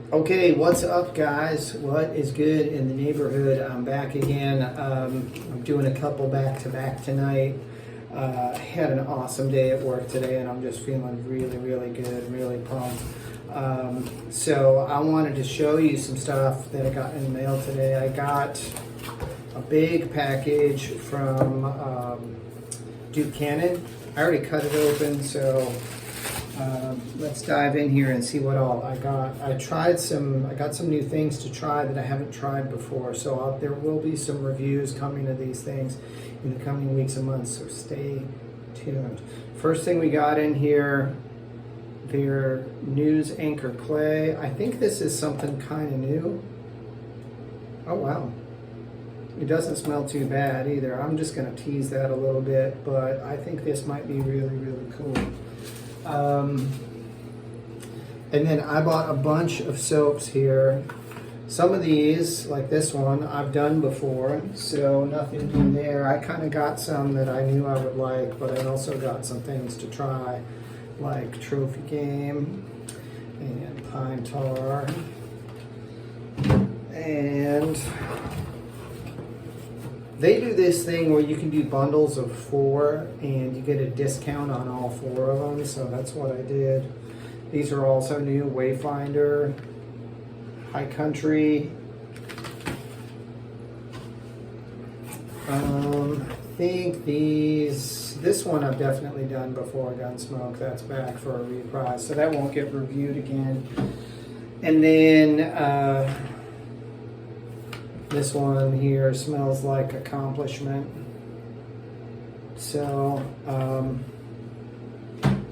Okay, what's up, guys? What is good in the neighborhood? I'm back again. I'm doing a couple back-to-back tonight. Had an awesome day at work today, and I'm just feeling really good, really pumped. So I wanted to show you some stuff that I got in the mail today. I got a big package from Duke Cannon. I already cut it open, so let's dive in here and see what all I got. I got some new things to try that I haven't tried before, so there will be some reviews coming of these things in the coming weeks and months, so stay tuned. First thing we got in here, their News Anchor Clay. I think this is something kind of new. Oh wow. It doesn't smell too bad either. I'm just going to tease that a little bit, but I think this might be really cool. And then I bought a bunch of soaps here. Some of these, like this one, I've done before, so nothing new there. I kind of got some that I knew I would like, but I also got some things to try, like Trophy Game and Pine Tar. And they do this thing where you can do bundles of 4 and you get a discount on all 4 of them, so that's what I did. These are also new. Wayfinder, High Country. I think this one I've definitely done before, Gunsmoke. That's back for a reprise, so that won't get reviewed again. And then this one here smells like Accomplishment. So,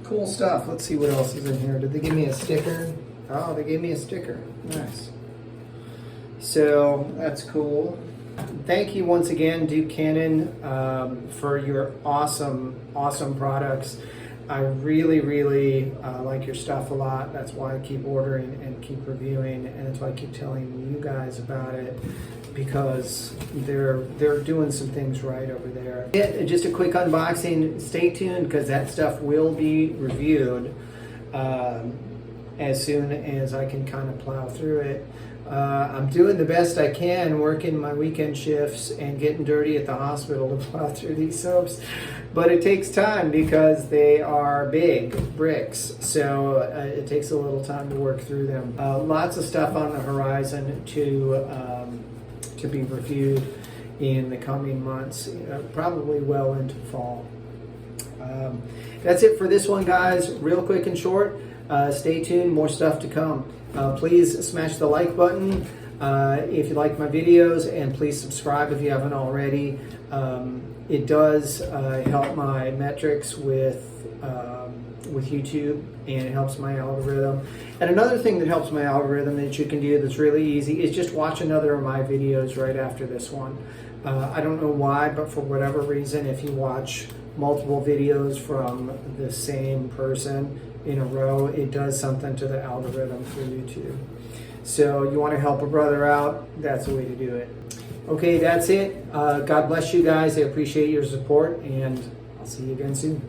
cool stuff. Let's see what else is in here. Did they give me a sticker? Oh, they gave me a sticker. Nice. So, that's cool. Thank you once again, Duke Cannon, for your awesome products. I really like your stuff a lot. That's why I keep ordering and keep reviewing, and that's why I keep telling you guys about it, because they're doing some things right over there. Yeah, just a quick unboxing. Stay tuned, because that stuff will be reviewed as soon as I can kind of plow through it. I'm doing the best I can, working my weekend shifts and getting dirty at the hospital to plow through these soaps. But it takes time because they are big bricks, so it takes a little time to work through them. Lots of stuff on the horizon to be reviewed in the coming months, probably well into fall. That's it for this one, guys. Real quick and short. Stay tuned, more stuff to come. Please smash the like button if you like my videos, and please subscribe if you haven't already. It does help my metrics with YouTube, and it helps my algorithm. And another thing that helps my algorithm that you can do that's really easy is just watch another of my videos right after this one. I don't know why, but for whatever reason, if you watch multiple videos from the same person in a row, it does something to the algorithm for YouTube. So you want to help a brother out, that's the way to do it. Okay, that's it. God bless you guys. I appreciate your support, and I'll see you again soon.